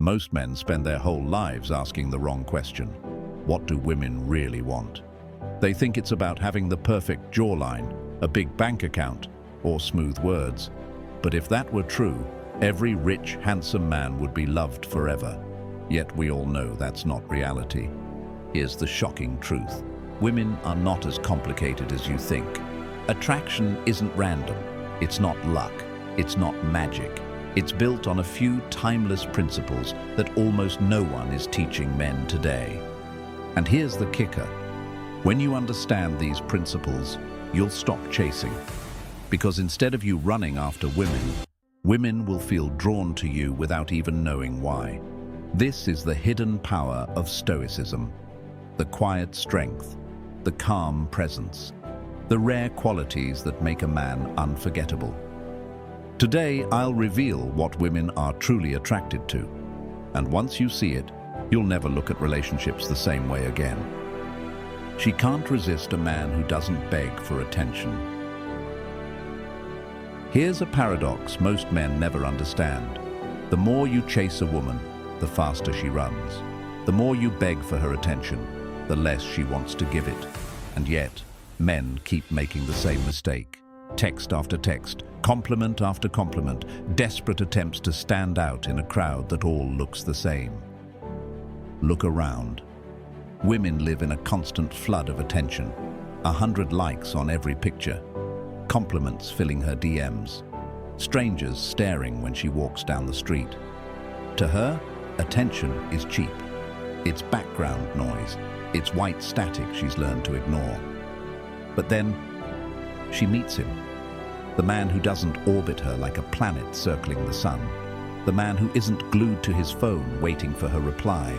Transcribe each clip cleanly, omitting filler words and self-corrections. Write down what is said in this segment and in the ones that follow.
Most men spend their whole lives asking the wrong question. What do women really want? They think it's about having the perfect jawline, a big bank account, or smooth words. But if that were true, every rich, handsome man would be loved forever. Yet we all know that's not reality. Here's the shocking truth. Women are not as complicated as you think. Attraction isn't random. It's not luck. It's not magic. It's built on a few timeless principles that almost no one is teaching men today. And here's the kicker. When you understand these principles, you'll stop chasing. Because instead of you running after women, women will feel drawn to you without even knowing why. This is the hidden power of Stoicism. The quiet strength, the calm presence, the rare qualities that make a man unforgettable. Today, I'll reveal what women are truly attracted to. And once you see it, you'll never look at relationships the same way again. She can't resist a man who doesn't beg for attention. Here's a paradox most men never understand. The more you chase a woman, the faster she runs. The more you beg for her attention, the less she wants to give it. And yet, men keep making the same mistake. Text after text, compliment after compliment, desperate attempts to stand out in a crowd that all looks the same. Look around. Women live in a constant flood of attention. 100 likes on every picture. Compliments filling her DMs. Strangers staring when she walks down the street. To her, attention is cheap. It's background noise. It's white static she's learned to ignore. But then, she meets him. The man who doesn't orbit her like a planet circling the sun. The man who isn't glued to his phone waiting for her reply.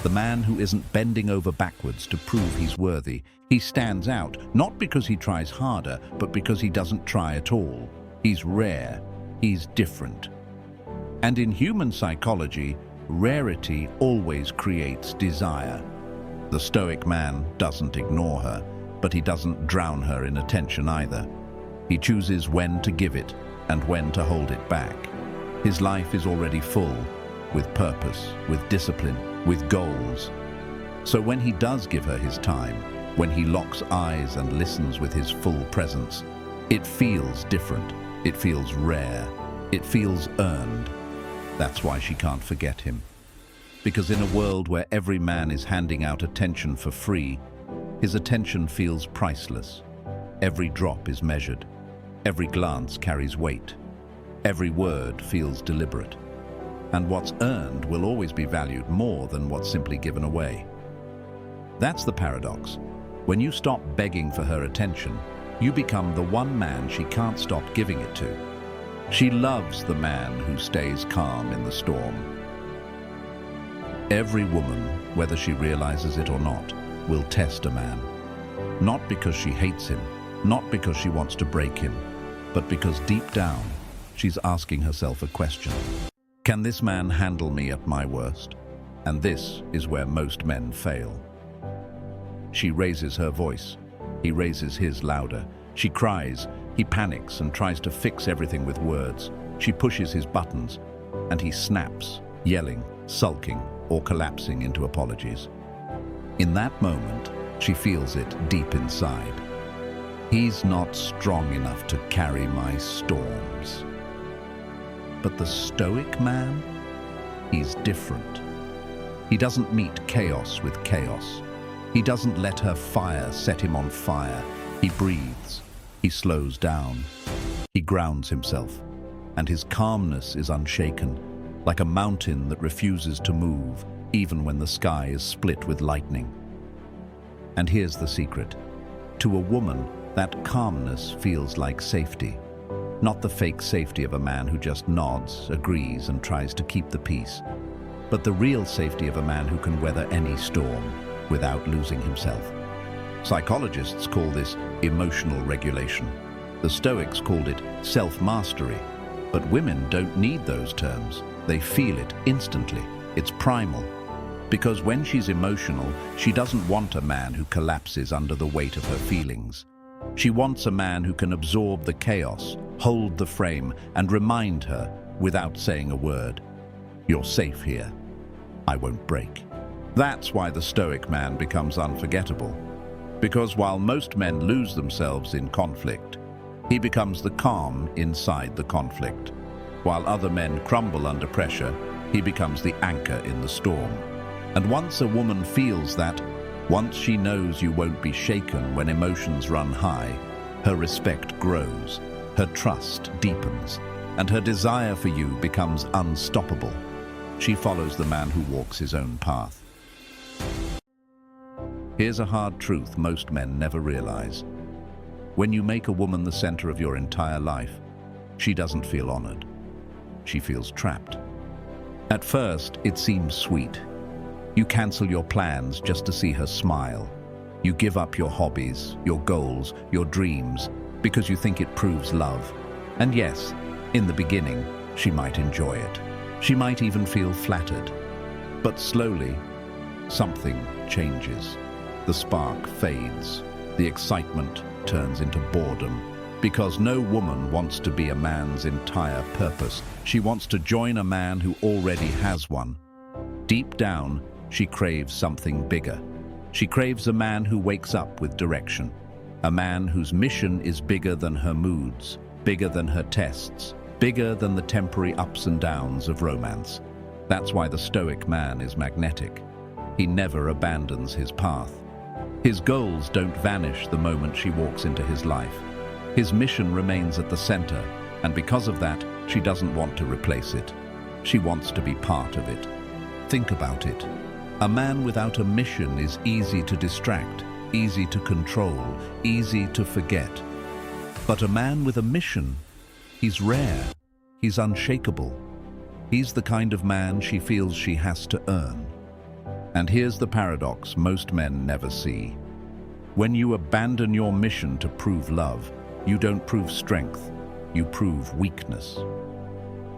The man who isn't bending over backwards to prove he's worthy. He stands out, not because he tries harder, but because he doesn't try at all. He's rare. He's different. And in human psychology, rarity always creates desire. The Stoic man doesn't ignore her, but he doesn't drown her in attention either. He chooses when to give it and when to hold it back. His life is already full, with purpose, with discipline, with goals. So when he does give her his time, when he locks eyes and listens with his full presence, it feels different. It feels rare. It feels earned. That's why she can't forget him. Because in a world where every man is handing out attention for free, his attention feels priceless. Every drop is measured. Every glance carries weight. Every word feels deliberate. And what's earned will always be valued more than what's simply given away. That's the paradox. When you stop begging for her attention, you become the one man she can't stop giving it to. She loves the man who stays calm in the storm. Every woman, whether she realizes it or not, will test a man. Not because she hates him, not because she wants to break him, but because deep down, she's asking herself a question. Can this man handle me at my worst? And this is where most men fail. She raises her voice. He raises his louder. She cries. He panics and tries to fix everything with words. She pushes his buttons, and he snaps, yelling, sulking, or collapsing into apologies. In that moment, she feels it deep inside. He's not strong enough to carry my storms. But the Stoic man, he's different. He doesn't meet chaos with chaos. He doesn't let her fire set him on fire. He breathes. He slows down. He grounds himself. And his calmness is unshaken, like a mountain that refuses to move, even when the sky is split with lightning. And here's the secret. To a woman, that calmness feels like safety. Not the fake safety of a man who just nods, agrees, and tries to keep the peace, but the real safety of a man who can weather any storm without losing himself. Psychologists call this emotional regulation. The Stoics called it self-mastery. But women don't need those terms. They feel it instantly. It's primal. Because when she's emotional, she doesn't want a man who collapses under the weight of her feelings. She wants a man who can absorb the chaos, hold the frame, and remind her, without saying a word, "You're safe here. I won't break. That's why the Stoic man becomes unforgettable. Because while most men lose themselves in conflict, he becomes the calm inside the conflict. While other men crumble under pressure, he becomes the anchor in the storm. And once a woman feels that, once she knows you won't be shaken when emotions run high, her respect grows, her trust deepens, and her desire for you becomes unstoppable. She follows the man who walks his own path. Here's a hard truth most men never realize. When you make a woman the center of your entire life, she doesn't feel honored. She feels trapped. At first, it seems sweet. You cancel your plans just to see her smile. You give up your hobbies, your goals, your dreams, because you think it proves love. And yes, in the beginning, she might enjoy it. She might even feel flattered. But slowly, something changes. The spark fades. The excitement turns into boredom. Because no woman wants to be a man's entire purpose. She wants to join a man who already has one. Deep down, she craves something bigger. She craves a man who wakes up with direction. A man whose mission is bigger than her moods, bigger than her tests, bigger than the temporary ups and downs of romance. That's why the Stoic man is magnetic. He never abandons his path. His goals don't vanish the moment she walks into his life. His mission remains at the center, and because of that, she doesn't want to replace it. She wants to be part of it. Think about it. A man without a mission is easy to distract, easy to control, easy to forget. But a man with a mission, he's rare, he's unshakable. He's the kind of man she feels she has to earn. And here's the paradox most men never see. When you abandon your mission to prove love, you don't prove strength, you prove weakness.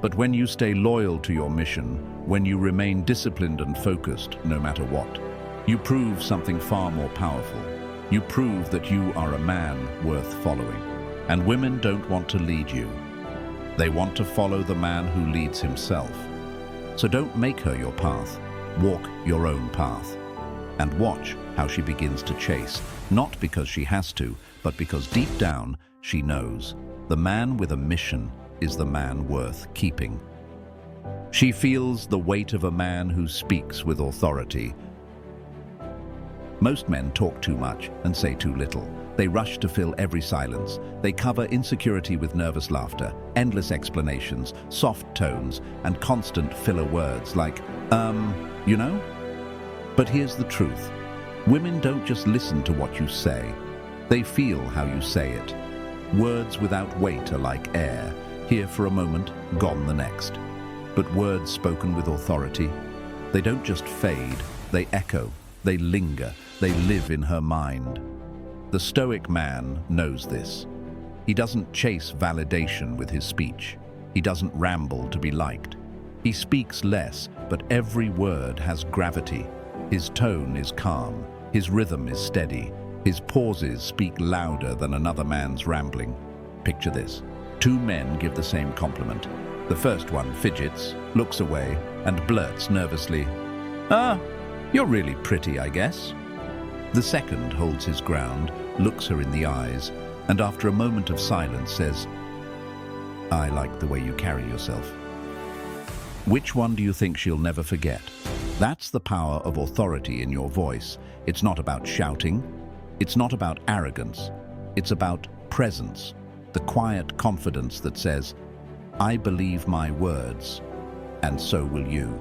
But when you stay loyal to your mission, when you remain disciplined and focused no matter what, you prove something far more powerful. You prove that you are a man worth following. And women don't want to lead you. They want to follow the man who leads himself. So don't make her your path. Walk your own path. And watch how she begins to chase, not because she has to, but because deep down she knows the man with a mission is the man worth keeping. She feels the weight of a man who speaks with authority. Most men talk too much and say too little. They rush to fill every silence. They cover insecurity with nervous laughter, endless explanations, soft tones, and constant filler words like, you know? But here's the truth. Women don't just listen to what you say. They feel how you say it. Words without weight are like air, here for a moment, gone the next. But words spoken with authority, they don't just fade, they echo, they linger, they live in her mind. The Stoic man knows this. He doesn't chase validation with his speech. He doesn't ramble to be liked. He speaks less, but every word has gravity. His tone is calm. His rhythm is steady. His pauses speak louder than another man's rambling. Picture this. Two men give the same compliment. The first one fidgets, looks away, and blurts nervously, "Ah, you're really pretty, I guess." The second holds his ground, looks her in the eyes, and after a moment of silence says, "I like the way you carry yourself." Which one do you think she'll never forget? That's the power of authority in your voice. It's not about shouting. It's not about arrogance. It's about presence, the quiet confidence that says, "I believe my words, and so will you."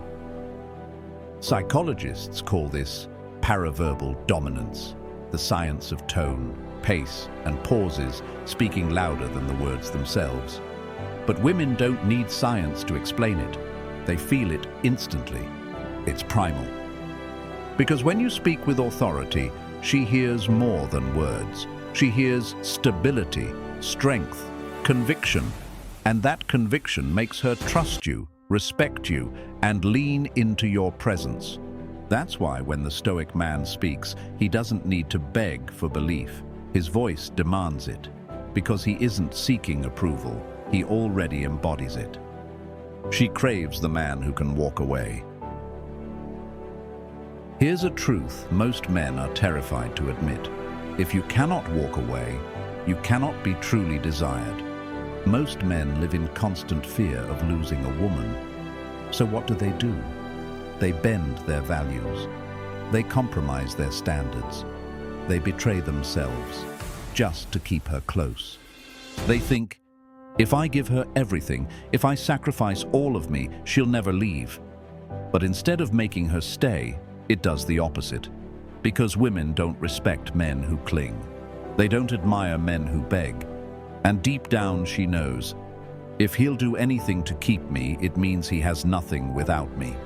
Psychologists call this paraverbal dominance, the science of tone, pace, and pauses speaking louder than the words themselves. But women don't need science to explain it. They feel it instantly. It's primal. Because when you speak with authority, she hears more than words. She hears stability, strength, conviction, and that conviction makes her trust you, respect you, and lean into your presence. That's why when the Stoic man speaks, he doesn't need to beg for belief. His voice demands it. Because he isn't seeking approval, he already embodies it. She craves the man who can walk away. Here's a truth most men are terrified to admit. If you cannot walk away, you cannot be truly desired. Most men live in constant fear of losing a woman. So what do? They bend their values. They compromise their standards. They betray themselves just to keep her close. They think, if I give her everything, if I sacrifice all of me, she'll never leave. But instead of making her stay, it does the opposite. Because women don't respect men who cling. They don't admire men who beg. And deep down she knows, if he'll do anything to keep me, it means he has nothing without me.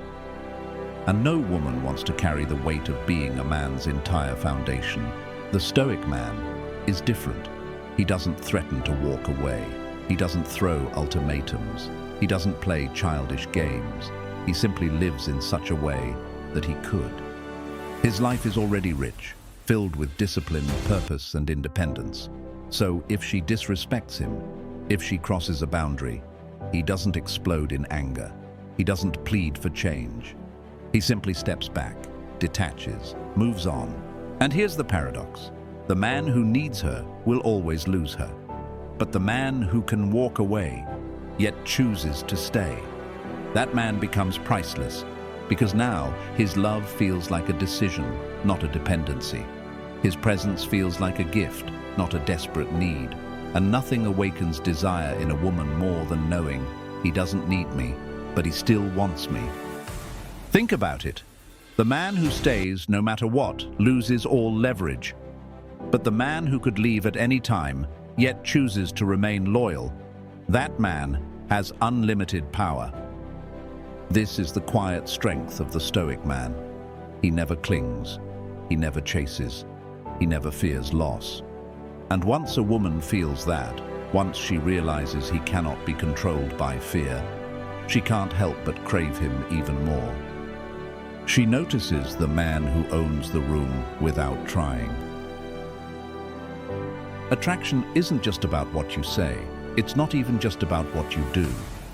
And no woman wants to carry the weight of being a man's entire foundation. The Stoic man is different. He doesn't threaten to walk away. He doesn't throw ultimatums. He doesn't play childish games. He simply lives in such a way that he could. His life is already rich, filled with discipline, purpose, and independence. So if she disrespects him, if she crosses a boundary, he doesn't explode in anger. He doesn't plead for change. He simply steps back, detaches, moves on. And here's the paradox. The man who needs her will always lose her. But the man who can walk away, yet chooses to stay, that man becomes priceless, because now his love feels like a decision, not a dependency. His presence feels like a gift, not a desperate need. And nothing awakens desire in a woman more than knowing he doesn't need me, but he still wants me. Think about it. The man who stays no matter what loses all leverage. But the man who could leave at any time, yet chooses to remain loyal, that man has unlimited power. This is the quiet strength of the Stoic man. He never clings. He never chases. He never fears loss. And once a woman feels that, once she realizes he cannot be controlled by fear, she can't help but crave him even more. She notices the man who owns the room without trying. Attraction isn't just about what you say. It's not even just about what you do.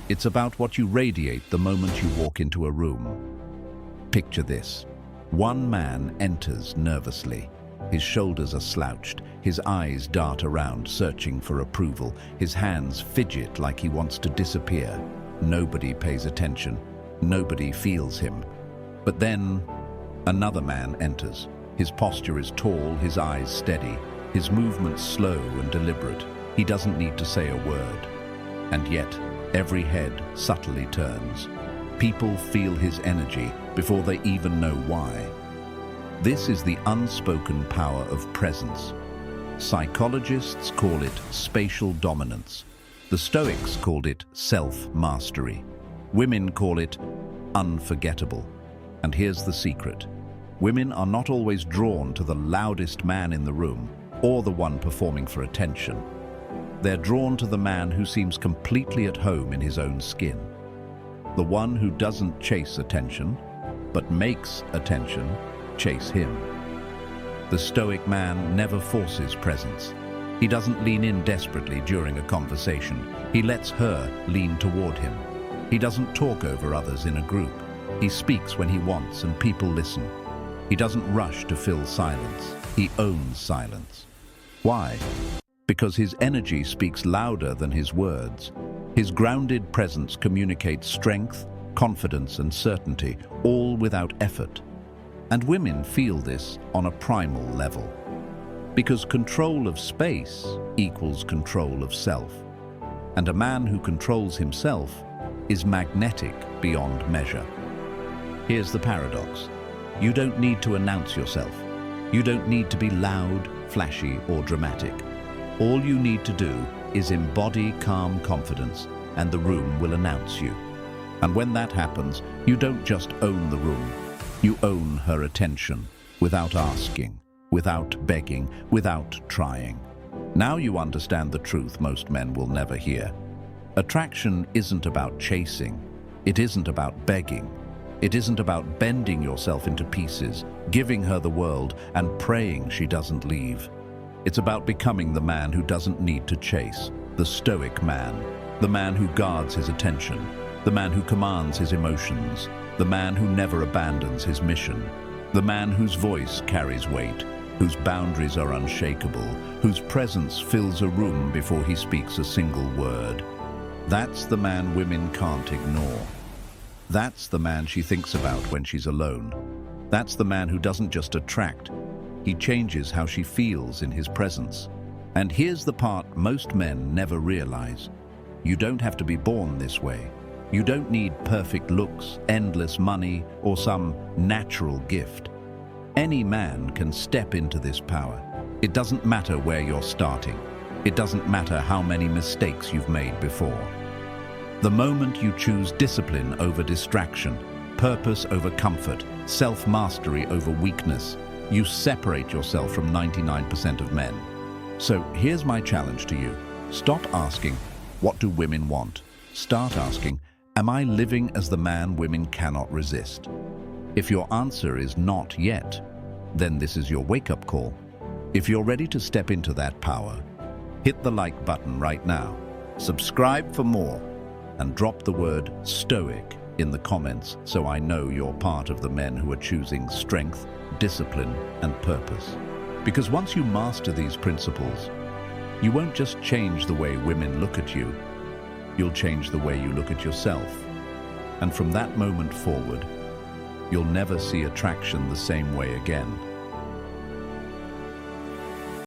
It's about what you radiate the moment you walk into a room. Picture this. One man enters nervously. His shoulders are slouched. His eyes dart around, searching for approval. His hands fidget like he wants to disappear. Nobody pays attention. Nobody feels him. But then, another man enters. His posture is tall, his eyes steady, his movements slow and deliberate. He doesn't need to say a word. And yet, every head subtly turns. People feel his energy before they even know why. This is the unspoken power of presence. Psychologists call it spatial dominance. The Stoics called it self-mastery. Women call it unforgettable. And here's the secret. Women are not always drawn to the loudest man in the room or the one performing for attention. They're drawn to the man who seems completely at home in his own skin. The one who doesn't chase attention, but makes attention chase him. The Stoic man never forces presence. He doesn't lean in desperately during a conversation. He lets her lean toward him. He doesn't talk over others in a group. He speaks when he wants and people listen. He doesn't rush to fill silence. He owns silence. Why? Because his energy speaks louder than his words. His grounded presence communicates strength, confidence, and certainty, all without effort. And women feel this on a primal level. Because control of space equals control of self. And a man who controls himself is magnetic beyond measure. Here's the paradox. You don't need to announce yourself. You don't need to be loud, flashy, or dramatic. All you need to do is embody calm confidence, and the room will announce you. And when that happens, you don't just own the room. You own her attention, without asking, without begging, without trying. Now you understand the truth most men will never hear. Attraction isn't about chasing. It isn't about begging. It isn't about bending yourself into pieces, giving her the world, and praying she doesn't leave. It's about becoming the man who doesn't need to chase, the Stoic man, the man who guards his attention, the man who commands his emotions, the man who never abandons his mission. The man whose voice carries weight, whose boundaries are unshakable, whose presence fills a room before he speaks a single word. That's the man women can't ignore. That's the man she thinks about when she's alone. That's the man who doesn't just attract, he changes how she feels in his presence. And here's the part most men never realize. You don't have to be born this way. You don't need perfect looks, endless money, or some natural gift. Any man can step into this power. It doesn't matter where you're starting. It doesn't matter how many mistakes you've made before. The moment you choose discipline over distraction, purpose over comfort, self-mastery over weakness, you separate yourself from 99% of men. So here's my challenge to you. Stop asking, what do women want? Start asking, am I living as the man women cannot resist? If your answer is not yet, then this is your wake-up call. If you're ready to step into that power, hit the like button right now, subscribe for more, and drop the word Stoic in the comments so I know you're part of the men who are choosing strength, discipline, and purpose. Because once you master these principles, you won't just change the way women look at you, you'll change the way you look at yourself. And from that moment forward, you'll never see attraction the same way again.